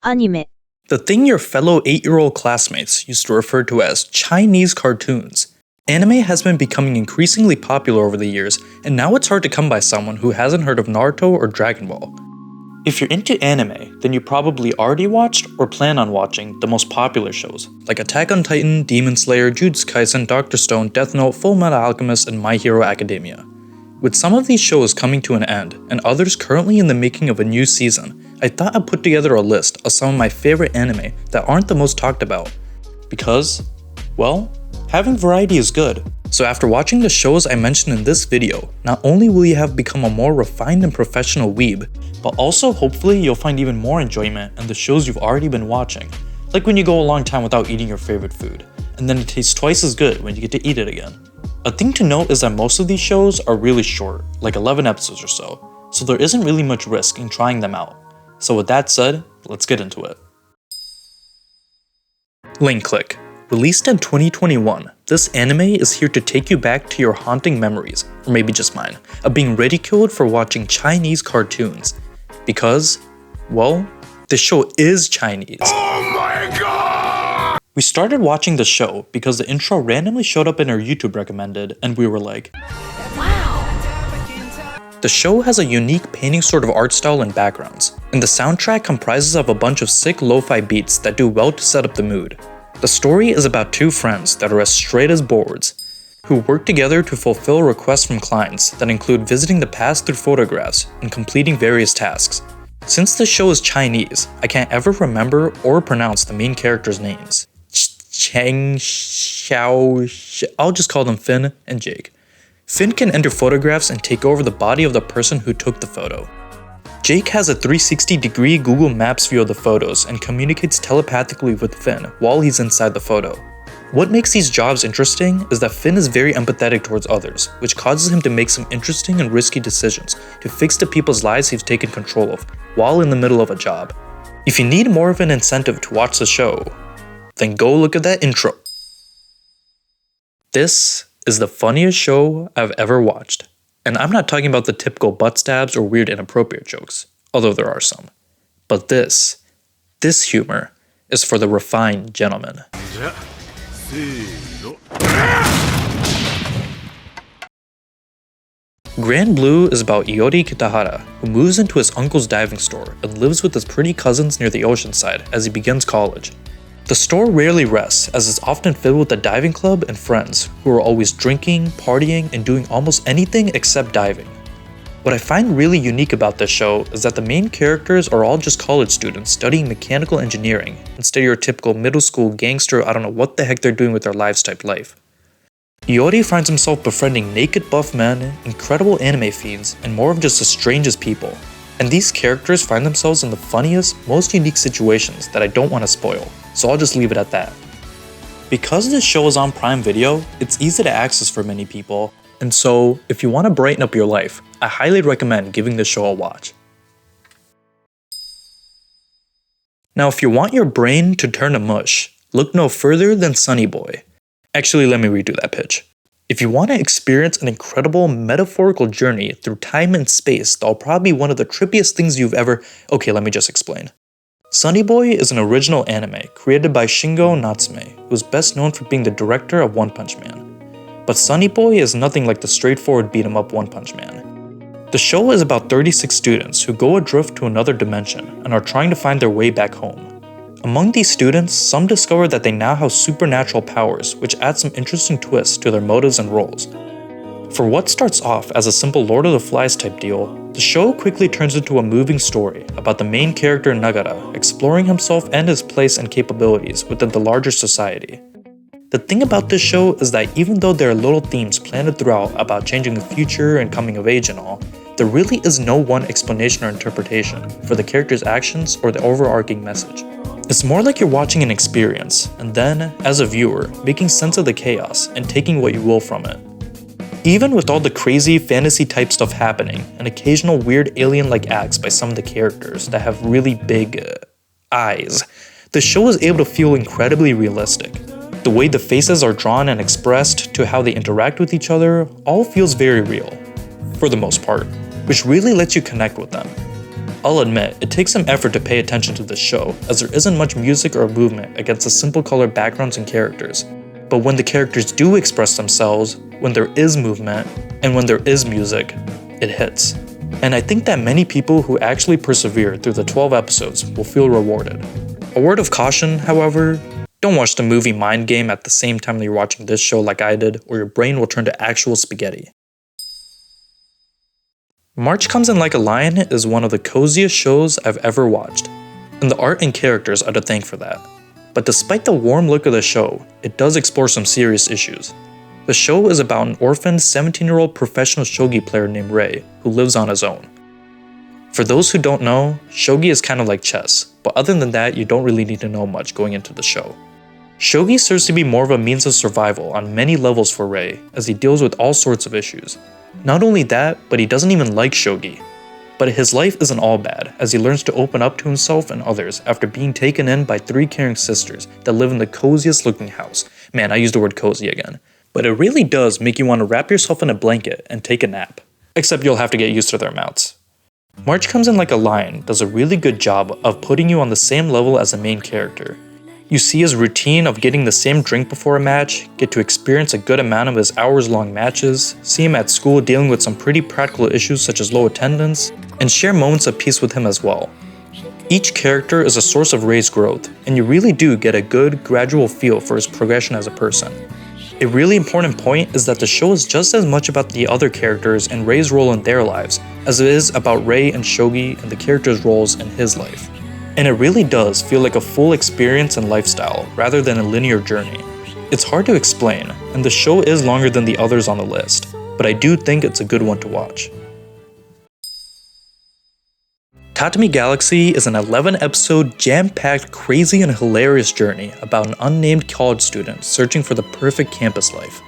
anime, The thing your fellow 8-year-old classmates used to refer to as Chinese cartoons. Anime has been becoming increasingly popular over the years, and now it's hard to come by someone who hasn't heard of Naruto or Dragon Ball. If you're into anime, then you probably already watched or plan on watching the most popular shows, like Attack on Titan, Demon Slayer, Jujutsu Kaisen, Dr. Stone, Death Note, Fullmetal Alchemist, and My Hero Academia. With some of these shows coming to an end, and others currently in the making of a new season, I thought I'd put together a list of some of my favorite anime that aren't the most talked about. Because, well, having variety is good. So after watching the shows I mentioned in this video, not only will you have become a more refined and professional weeb, but also hopefully you'll find even more enjoyment in the shows you've already been watching. Like when you go a long time without eating your favorite food, and then it tastes twice as good when you get to eat it again. A thing to note is that most of these shows are really short, like 11 episodes or so there isn't really much risk in trying them out. So with that said, let's get into it. Lane Click. Released in 2021, this anime is here to take you back to your haunting memories, or maybe just mine, of being ridiculed for watching Chinese cartoons. Because, well, the show is Chinese. Oh my god! We started watching the show because the intro randomly showed up in our YouTube recommended, and we were like, wow. The show has a unique painting sort of art style and backgrounds, and the soundtrack comprises of a bunch of sick lo-fi beats that do well to set up the mood. The story is about two friends that are as straight as boards, who work together to fulfill requests from clients that include visiting the past through photographs and completing various tasks. Since the show is Chinese, I can't ever remember or pronounce the main characters' names. Cheng, Xiao, I'll just call them Finn and Jake. Finn can enter photographs and take over the body of the person who took the photo. Jake has a 360-degree Google Maps view of the photos and communicates telepathically with Finn while he's inside the photo. What makes these jobs interesting is that Finn is very empathetic towards others, which causes him to make some interesting and risky decisions to fix the people's lives he's taken control of while in the middle of a job. If you need more of an incentive to watch the show, then go look at that intro. This is the funniest show I've ever watched. And I'm not talking about the typical butt stabs or weird inappropriate jokes, although there are some. But this humor is for the refined gentleman. Grand Blue is about Iori Kitahara, who moves into his uncle's diving store and lives with his pretty cousins near the ocean side as he begins college. The store rarely rests, as it's often filled with a diving club and friends who are always drinking, partying, and doing almost anything except diving. What I find really unique about this show is that the main characters are all just college students studying mechanical engineering instead of your typical middle school gangster I don't know what the heck they're doing with their lives type life. Iori finds himself befriending naked buff men, incredible anime fiends, and more of just the strangest people. And these characters find themselves in the funniest, most unique situations that I don't want to spoil, so I'll just leave it at that. Because this show is on Prime Video, it's easy to access for many people, and so if you want to brighten up your life, I highly recommend giving this show a watch. Now if you want your brain to turn to mush, look no further than Sunny Boy. Actually, let me redo that pitch. If you want to experience an incredible metaphorical journey through time and space that'll probably be one of the trippiest things you've ever... Okay, let me just explain. Sunny Boy is an original anime created by Shingo Natsume, who is best known for being the director of One Punch Man. But Sunny Boy is nothing like the straightforward beat-em-up One Punch Man. The show is about 36 students who go adrift to another dimension and are trying to find their way back home. Among these students, some discover that they now have supernatural powers, which adds some interesting twists to their motives and roles. For what starts off as a simple Lord of the Flies type deal, the show quickly turns into a moving story about the main character Nagara exploring himself and his place and capabilities within the larger society. The thing about this show is that even though there are little themes planted throughout about changing the future and coming of age and all, there really is no one explanation or interpretation for the character's actions or the overarching message. It's more like you're watching an experience, and then, as a viewer, making sense of the chaos and taking what you will from it. Even with all the crazy fantasy type stuff happening, and occasional weird alien-like acts by some of the characters that have really big eyes, the show is able to feel incredibly realistic. The way the faces are drawn and expressed to how they interact with each other all feels very real, for the most part, which really lets you connect with them. I'll admit, it takes some effort to pay attention to this show, as there isn't much music or movement against the simple colored backgrounds and characters. But when the characters do express themselves, when there is movement, and when there is music, it hits. And I think that many people who actually persevere through the 12 episodes will feel rewarded. A word of caution, however, don't watch the movie Mind Game at the same time that you're watching this show like I did, or your brain will turn to actual spaghetti. March Comes In Like a Lion is one of the coziest shows I've ever watched, and the art and characters are to thank for that. But despite the warm look of the show, it does explore some serious issues. The show is about an orphaned 17-year-old professional shogi player named Rei who lives on his own. For those who don't know, shogi is kind of like chess, but other than that, you don't really need to know much going into the show. Shogi serves to be more of a means of survival on many levels for Rei, as he deals with all sorts of issues. Not only that, but he doesn't even like shogi. But his life isn't all bad, as he learns to open up to himself and others after being taken in by 3 caring sisters that live in the coziest looking house. Man, I used the word cozy again. But it really does make you want to wrap yourself in a blanket and take a nap. Except you'll have to get used to their mouths. March Comes In Like a Lion does a really good job of putting you on the same level as the main character. You see his routine of getting the same drink before a match, get to experience a good amount of his hours-long matches, see him at school dealing with some pretty practical issues such as low attendance, and share moments of peace with him as well. Each character is a source of Rei's growth, and you really do get a good, gradual feel for his progression as a person. A really important point is that the show is just as much about the other characters and Rei's role in their lives as it is about Rei and Shogi and the characters' roles in his life. And it really does feel like a full experience and lifestyle rather than a linear journey. It's hard to explain, and the show is longer than the others on the list, but I do think it's a good one to watch. Tatami Galaxy is an 11-episode, jam-packed, crazy and hilarious journey about an unnamed college student searching for the perfect campus life.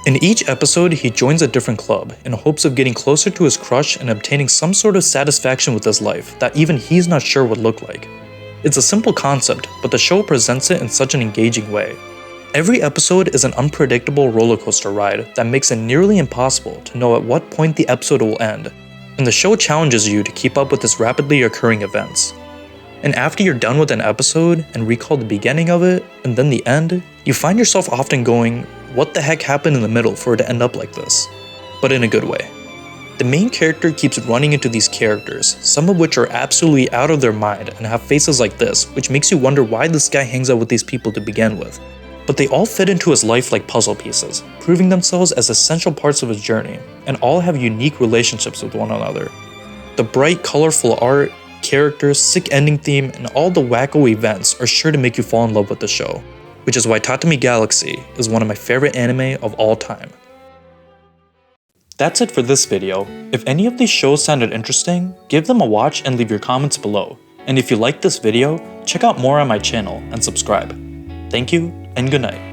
In each episode, he joins a different club in hopes of getting closer to his crush and obtaining some sort of satisfaction with his life that even he's not sure would look like. It's a simple concept, but the show presents it in such an engaging way. Every episode is an unpredictable rollercoaster ride that makes it nearly impossible to know at what point the episode will end, and the show challenges you to keep up with its rapidly occurring events. And after you're done with an episode and recall the beginning of it, and then the end, you find yourself often going, what the heck happened in the middle for it to end up like this? But in a good way. The main character keeps running into these characters, some of which are absolutely out of their mind and have faces like this, which makes you wonder why this guy hangs out with these people to begin with. But they all fit into his life like puzzle pieces, proving themselves as essential parts of his journey, and all have unique relationships with one another. The bright, colorful art, characters, sick ending theme, and all the wacko events are sure to make you fall in love with the show, which is why Tatami Galaxy is one of my favorite anime of all time. That's it for this video. If any of these shows sounded interesting, give them a watch and leave your comments below. And if you liked this video, check out more on my channel and subscribe. Thank you, and good night.